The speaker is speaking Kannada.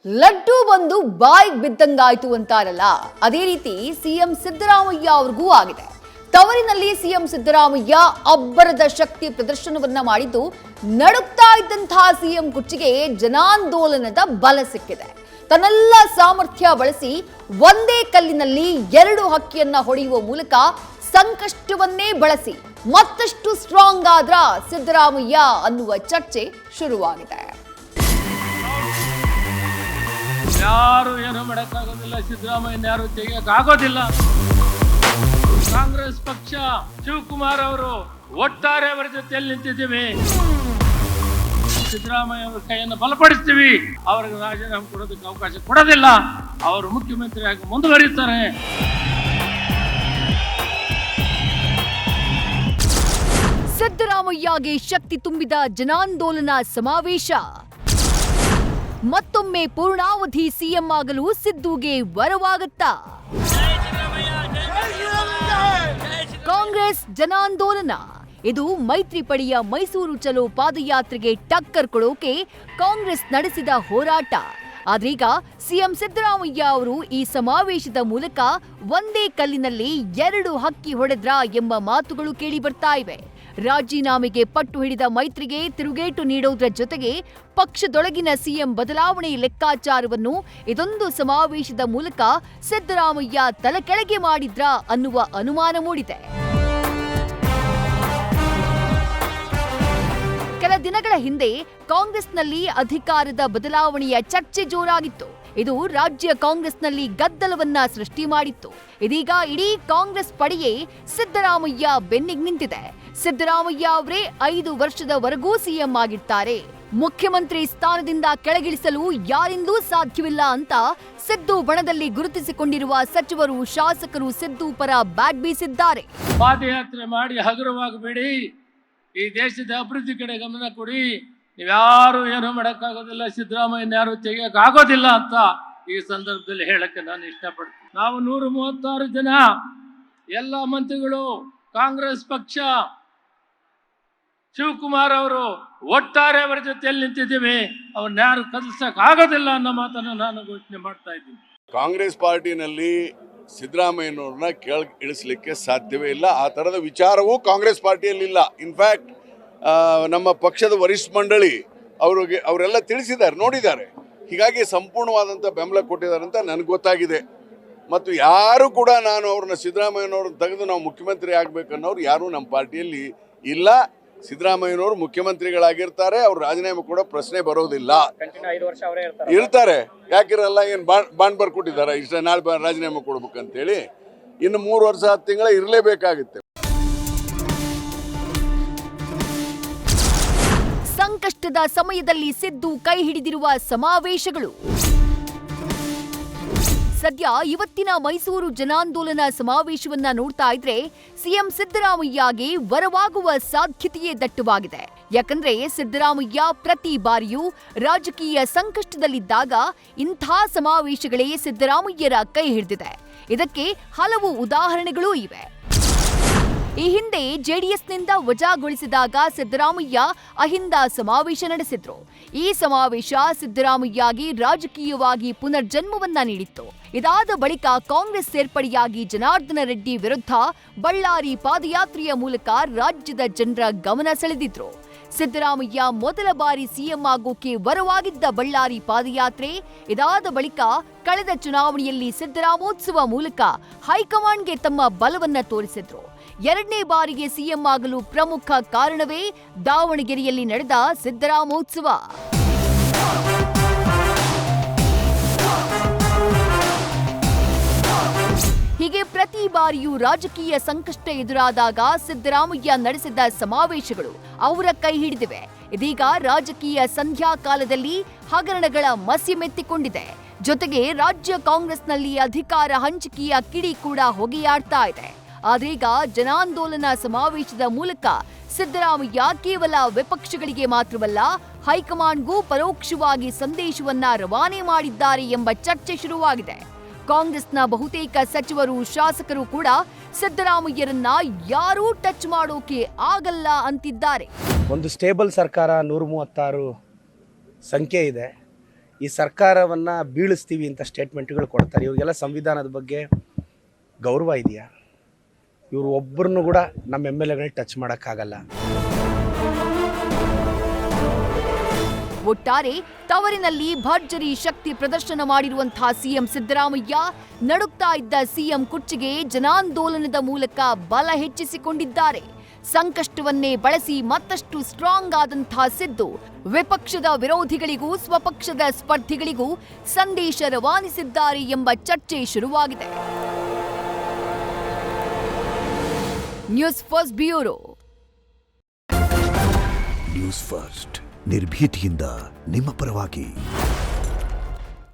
ಲಡ್ಡು ಬಂದು ಬಾಯಿಗೆ ಬಿದ್ದಂಗಾಯ್ತು ಅಂತಾರಲ್ಲ, ಅದೇ ರೀತಿ ಸಿಎಂ ಸಿದ್ದರಾಮಯ್ಯ ಅವ್ರಿಗೂ ಆಗಿದೆ. ತವರಿನಲ್ಲಿ ಸಿಎಂ ಸಿದ್ದರಾಮಯ್ಯ ಅಬ್ಬರದ ಶಕ್ತಿ ಪ್ರದರ್ಶನವನ್ನ ಮಾಡಿದ್ದು, ನಡುಕ್ತಾ ಇದ್ದಂತಹ ಸಿಎಂ ಕುರ್ಚಿಗೆ ಜನಾಂದೋಲನದ ಬಲ ಸಿಕ್ಕಿದೆ. ತನ್ನೆಲ್ಲ ಸಾಮರ್ಥ್ಯ ಬಳಸಿ ಒಂದೇ ಕಲ್ಲಿನಲ್ಲಿ ಎರಡು ಹಕ್ಕಿಯನ್ನ ಹೊಡೆಯುವ ಮೂಲಕ ಸಂಕಷ್ಟವನ್ನೇ ಬಳಸಿ ಮತ್ತಷ್ಟು ಸ್ಟ್ರಾಂಗ್ ಆದ್ರ ಸಿದ್ದರಾಮಯ್ಯ ಅನ್ನುವ ಚರ್ಚೆ ಶುರುವಾಗಿದೆ. ಯಾರು ಏನು ಮಾಡಕ್ಕಾಗೋದಿಲ್ಲ, ಸಿದ್ದರಾಮಯ್ಯ ಯಾರು ತೆಗೆಯಕ್ಕಾಗೋದಿಲ್ಲ. ಕಾಂಗ್ರೆಸ್ ಪಕ್ಷ ಶಿವಕುಮಾರ್ ಅವರು ಒಟ್ಟಾರೆ ಅವರ ಜೊತೆಯಲ್ಲಿ ನಿಂತಿದ್ದೀವಿ. ಸಿದ್ದರಾಮಯ್ಯ ಅವರ ಕೈಯನ್ನು ಬಲಪಡಿಸ್ತೀವಿ. ಅವರಿಗೆ ರಾಜೀನಾಮೆ ಕೊಡೋದಕ್ಕೆ ಅವಕಾಶ ಕೊಡೋದಿಲ್ಲ. ಅವರು ಮುಖ್ಯಮಂತ್ರಿಯಾಗಿ ಮುಂದುವರಿಯುತ್ತಾರೆ. ಸಿದ್ದರಾಮಯ್ಯಗೆ ಶಕ್ತಿ ತುಂಬಿದ ಜನಾಂದೋಲನ ಸಮಾವೇಶ. ಮತ್ತೊಮ್ಮೆ ಪೂರ್ಣಾವಧಿ ಸಿಎಂ ಆಗಲು ಸಿದ್ದುಗೆ ವರವಾಗುತ್ತಾ? ಕಾಂಗ್ರೆಸ್ ಜನಾಂದೋಲನ. ಇದು ಮೈತ್ರಿ ಪಡೆಯ ಮೈಸೂರು ಚಲೋ ಪಾದಯಾತ್ರೆಗೆ ಟಕ್ಕರ್ ಕೊಡೋಕೆ ಕಾಂಗ್ರೆಸ್ ನಡೆಸಿದ ಹೋರಾಟ. ಆದ್ರೀಗ ಸಿಎಂ ಸಿದ್ದರಾಮಯ್ಯ ಅವರು ಈ ಸಮಾವೇಶದ ಮೂಲಕ ಒಂದೇ ಕಲ್ಲಿನಲ್ಲಿ ಎರಡು ಹಕ್ಕಿ ಹೊಡೆದ್ರಾ ಎಂಬ ಮಾತುಗಳು ಕೇಳಿ ಬರ್ತಾ ಇವೆ. ರಾಜೀನಾಮೆಗೆ ಪಟ್ಟು ಹಿಡಿದ ಮೈತ್ರಿಗೆ ತಿರುಗೇಟು ನೀಡೋದ್ರ ಜೊತೆಗೆ ಪಕ್ಷದೊಳಗಿನ ಸಿಎಂ ಬದಲಾವಣೆ ಲೆಕ್ಕಾಚಾರವನ್ನು ಇದೊಂದು ಸಮಾವೇಶದ ಮೂಲಕ ಸಿದ್ದರಾಮಯ್ಯ ತಲೆಕೆಳಗೆ ಮಾಡಿದ್ರಾ ಅನ್ನುವ ಅನುಮಾನ ಮೂಡಿದೆ. ಕೆಲ ದಿನಗಳ ಹಿಂದೆ ಕಾಂಗ್ರೆಸ್ನಲ್ಲಿ ಅಧಿಕಾರದ ಬದಲಾವಣೆಯ ಚರ್ಚೆ ಜೋರಾಗಿತ್ತು. ಇದು ರಾಜ್ಯ ಕಾಂಗ್ರೆಸ್ನಲ್ಲಿ ಗದ್ದಲವನ್ನ ಸೃಷ್ಟಿ ಮಾಡಿತ್ತು. ಇದೀಗ ಇಡೀ ಕಾಂಗ್ರೆಸ್ ಪಡೆಯೇ ಸಿದ್ದರಾಮಯ್ಯ ಬೆನ್ನಿಗೆ ನಿಂತಿದೆ. ಸಿದ್ದರಾಮಯ್ಯ ಅವರೇ 5 ವರ್ಷದವರೆಗೂ ಸಿಎಂ ಆಗಿರ್ತಾರೆ. ಮುಖ್ಯಮಂತ್ರಿ ಸ್ಥಾನದಿಂದ ಕೆಳಗಿಳಿಸಲು ಯಾರಿಂದೂ ಸಾಧ್ಯವಿಲ್ಲ ಅಂತ ಸಿದ್ದು ಬಣದಲ್ಲಿ ಗುರುತಿಸಿಕೊಂಡಿರುವ ಸಚಿವರು, ಶಾಸಕರು ಸಿದ್ದು ಪರ ಬ್ಯಾಟ್ ಬೀಸಿದ್ದಾರೆ. ಪಾದಯಾತ್ರೆ ಮಾಡಿ ಹಗುರವಾಗಬೇಡಿ, ಈ ದೇಶದ ಅಭಿವೃದ್ಧಿ ಕಡೆ ಗಮನ ಕೊಡಿ. ನೀವ್ಯಾರು ಏನು ಮಾಡಕ್ಕಾಗೋದಿಲ್ಲ, ಸಿದ್ದರಾಮಯ್ಯ ಯಾರು ತೆಗೆಯಕ್ಕಾಗೋದಿಲ್ಲ ಅಂತ ಈ ಸಂದರ್ಭದಲ್ಲಿ ಹೇಳಕ್ಕೆ ನಾನು ಇಷ್ಟಪಡ್ತೀನಿ. ನಾವು 136 ಜನ ಎಲ್ಲ ಮಂತ್ರಿಗಳು, ಕಾಂಗ್ರೆಸ್ ಪಕ್ಷ ಶಿವಕುಮಾರ್ ಅವರು ಒಟ್ಟಾರೆ ಅವರ ಜೊತೆಯಲ್ಲಿ ನಿಂತಿದ್ದೀವಿ. ಅವ್ರನ್ನ ಯಾರು ಕದಲ್ಸಕ್ ಆಗೋದಿಲ್ಲ ಅನ್ನೋ ಮಾತನ್ನು ನಾನು ಘೋಷಣೆ ಮಾಡ್ತಾ ಇದ್ದೀನಿ. ಕಾಂಗ್ರೆಸ್ ಪಾರ್ಟಿನಲ್ಲಿ ಸಿದ್ದರಾಮಯ್ಯನವ್ರನ್ನ ಕೆಳಗೆ ಇಳಿಸ್ಲಿಕ್ಕೆ ಸಾಧ್ಯವೇ ಇಲ್ಲ. ಆ ಥರದ ವಿಚಾರವೂ ಕಾಂಗ್ರೆಸ್ ಪಾರ್ಟಿಯಲ್ಲಿ ಇಲ್ಲ. ಇನ್ಫ್ಯಾಕ್ಟ್ ನಮ್ಮ ಪಕ್ಷದ ವರಿಷ್ಠ ಮಂಡಳಿ ಅವರೆಲ್ಲ ತಿಳಿಸಿದ್ದಾರೆ, ನೋಡಿದ್ದಾರೆ. ಹೀಗಾಗಿ ಸಂಪೂರ್ಣವಾದಂಥ ಬೆಂಬಲ ಕೊಟ್ಟಿದ್ದಾರೆ ಅಂತ ನನಗೆ ಗೊತ್ತಾಗಿದೆ. ಮತ್ತು ಯಾರು ಕೂಡ ನಾನು ಅವ್ರನ್ನ ಸಿದ್ದರಾಮಯ್ಯನವ್ರನ್ನ ತೆಗೆದು ನಾವು ಮುಖ್ಯಮಂತ್ರಿ ಆಗಬೇಕನ್ನೋರು ಯಾರೂ ನಮ್ಮ ಪಾರ್ಟಿಯಲ್ಲಿ ಇಲ್ಲ. ಸಿದ್ದರಾಮಯ್ಯನವರು ಮುಖ್ಯಮಂತ್ರಿಗಳಾಗಿರ್ತಾರೆ. ಅವ್ರು ರಾಜೀನಾಮೆ ಕೊಡೋ ಪ್ರಶ್ನೆ ಬರೋದಿಲ್ಲ. ಇರ್ತಾರೆ, ಯಾಕಿರಲ್ಲ? ಏನು ಬಾಂಡ್ ಬರ್ಕೊಟ್ಟಿದ್ದಾರೆ ಇಷ್ಟ ನಾಳೆ ರಾಜೀನಾಮೆ ಕೊಡ್ಬೇಕಂತೇಳಿ? ಇನ್ನು 3 ವರ್ಷ 10 ತಿಂಗಳ ಇರಲೇಬೇಕಾಗುತ್ತೆ. ಸಂಕಷ್ಟದ ಸಮಯದಲ್ಲಿ ಸಿದ್ದು ಕೈ ಹಿಡಿದಿರುವ ಸಮಾವೇಶಗಳು. ಸದ್ಯ ಇವತ್ತಿನ ಮೈಸೂರು ಜನಾಂದೋಲನ ಸಮಾವೇಶವನ್ನ ನೋಡ್ತಾ ಇದ್ರೆ ಸಿಎಂ ಸಿದ್ದರಾಮಯ್ಯಗೆ ವರವಾಗುವ ಸಾಧ್ಯತೆಯೇ ದಟ್ಟವಾಗಿದೆ. ಯಾಕಂದ್ರೆ ಸಿದ್ದರಾಮಯ್ಯ ಪ್ರತಿ ಬಾರಿಯೂ ರಾಜಕೀಯ ಸಂಕಷ್ಟದಲ್ಲಿದ್ದಾಗ ಇಂಥ ಸಮಾವೇಶಗಳೇ ಸಿದ್ದರಾಮಯ್ಯರ ಕೈ ಹಿಡಿದಿದೆ. ಇದಕ್ಕೆ ಹಲವು ಉದಾಹರಣೆಗಳೂ ಇವೆ. ಈ ಹಿಂದೆ ಜೆಡಿಎಸ್ನಿಂದ ವಜಾಗೊಳಿಸಿದಾಗ ಸಿದ್ದರಾಮಯ್ಯ ಅಹಿಂದ ಸಮಾವೇಶ ನಡೆಸಿದ್ರು. ಈ ಸಮಾವೇಶ ಸಿದ್ದರಾಮಯ್ಯಗೆ ರಾಜಕೀಯವಾಗಿ ಪುನರ್ಜನ್ಮವನ್ನ ನೀಡಿತ್ತು. ಇದಾದ ಬಳಿಕ ಕಾಂಗ್ರೆಸ್ ಸೇರ್ಪಡೆಯಾಗಿ ಜನಾರ್ದನ ರೆಡ್ಡಿ ವಿರುದ್ಧ ಬಳ್ಳಾರಿ ಪಾದಯಾತ್ರೆಯ ಮೂಲಕ ರಾಜ್ಯದ ಜನರ ಗಮನ ಸೆಳೆದಿದ್ರು. ಸಿದ್ದರಾಮಯ್ಯ ಮೊದಲ ಬಾರಿ ಸಿಎಂ ಆಗೋಕೆ ವರವಾಗಿದ್ದ ಬಳ್ಳಾರಿ ಪಾದಯಾತ್ರೆ. ಇದಾದ ಬಳಿಕ ಕಳೆದ ಚುನಾವಣೆಯಲ್ಲಿ ಸಿದ್ದರಾಮೋತ್ಸವ ಮೂಲಕ ಹೈಕಮಾಂಡ್ಗೆ ತಮ್ಮ ಬಲವನ್ನ ತೋರಿಸಿದ್ರು. 2ನೇ ಬಾರಿಗೆ ಸಿಎಂ ಆಗಲು ಪ್ರಮುಖ ಕಾರಣವೇ ದಾವಣಗೆರೆಯಲ್ಲಿ ನಡೆದ ಸಿದ್ದರಾಮೋತ್ಸವ. ಹೀಗೆ ಪ್ರತಿ ಬಾರಿಯೂ ರಾಜಕೀಯ ಸಂಕಷ್ಟ ಎದುರಾದಾಗ ಸಿದ್ದರಾಮಯ್ಯ ನಡೆಸಿದ ಸಮಾವೇಶಗಳು ಅವರ ಕೈ ಹಿಡಿದಿವೆ. ಇದೀಗ ರಾಜಕೀಯ ಸಂಧ್ಯಾ ಕಾಲದಲ್ಲಿ ಹಗರಣಗಳ ಮಸಿ ಮೆತ್ತಿಕೊಂಡಿದೆ. ಜೊತೆಗೆ ರಾಜ್ಯ ಕಾಂಗ್ರೆಸ್ನಲ್ಲಿ ಅಧಿಕಾರ ಹಂಚಿಕೆಯ ಕಿಡಿ ಕೂಡ ಹೊಗೆಯಾಡ್ತಾ ಇದೆ. ಆದ್ರೀಗ ಜನಾಂದೋಲನ ಸಮಾವೇಶದ ಮೂಲಕ ಸಿದ್ದರಾಮಯ್ಯ ಕೇವಲ ವಿಪಕ್ಷಗಳಿಗೆ ಮಾತ್ರವಲ್ಲ, ಹೈಕಮಾಂಡ್ಗೂ ಪರೋಕ್ಷವಾಗಿ ಸಂದೇಶವನ್ನ ರವಾನೆ ಮಾಡಿದ್ದಾರೆ ಎಂಬ ಚರ್ಚೆ ಶುರುವಾಗಿದೆ. ಕಾಂಗ್ರೆಸ್ನ ಬಹುತೇಕ ಸಚಿವರು, ಶಾಸಕರು ಕೂಡ ಸಿದ್ದರಾಮಯ್ಯರನ್ನ ಯಾರೂ ಟಚ್ ಮಾಡೋಕೆ ಆಗಲ್ಲ ಅಂತಿದ್ದಾರೆ. ಒಂದು ಸ್ಟೇಬಲ್ ಸರ್ಕಾರ 136 ಸಂಖ್ಯೆ ಇದೆ. ಈ ಸರ್ಕಾರವನ್ನು ಬೀಳಿಸ್ತೀವಿ ಅಂತ ಸ್ಟೇಟ್ಮೆಂಟ್ಗಳು ಕೊಡ್ತಾರೆ. ಇವ್ರಿಗೆಲ್ಲ ಸಂವಿಧಾನದ ಬಗ್ಗೆ ಗೌರವ ಇದೆಯಾ? ಇವರು ಒಬ್ಬರನ್ನು ಕೂಡ ನಮ್ಮ MLAಗಳನ್ನ ಟಚ್ ಮಾಡೋಕ್ಕಾಗಲ್ಲ. ಒಟ್ಟಾರೆ ತವರಿನಲ್ಲಿ ಭರ್ಜರಿ ಶಕ್ತಿ ಪ್ರದರ್ಶನ ಮಾಡಿರುವಂತಹ ಸಿಎಂ ಸಿದ್ದರಾಮಯ್ಯ ನಡುಕ್ತಾ ಇದ್ದ ಸಿಎಂ ಕುರ್ಚಿಗೆ ಜನಾಂದೋಲನದ ಮೂಲಕ ಬಲ ಹೆಚ್ಚಿಸಿಕೊಂಡಿದ್ದಾರೆ. ಸಂಕಷ್ಟವನ್ನೇ ಬಳಸಿ ಮತ್ತಷ್ಟು ಸ್ಟ್ರಾಂಗ್ ಆದಂತಹ ಸಿದ್ದು ವಿಪಕ್ಷದ ವಿರೋಧಿಗಳಿಗೂ ಸ್ವಪಕ್ಷದ ಸ್ಪರ್ಧಿಗಳಿಗೂ ಸಂದೇಶ ರವಾನಿಸಿದ್ದಾರೆ ಎಂಬ ಚರ್ಚೆ ಶುರುವಾಗಿದೆ. News first bureau. News first ನಿರ್ಭೀತಿಯಿಂದ ನಿಮ್ಮ ಪರವಾಗಿ.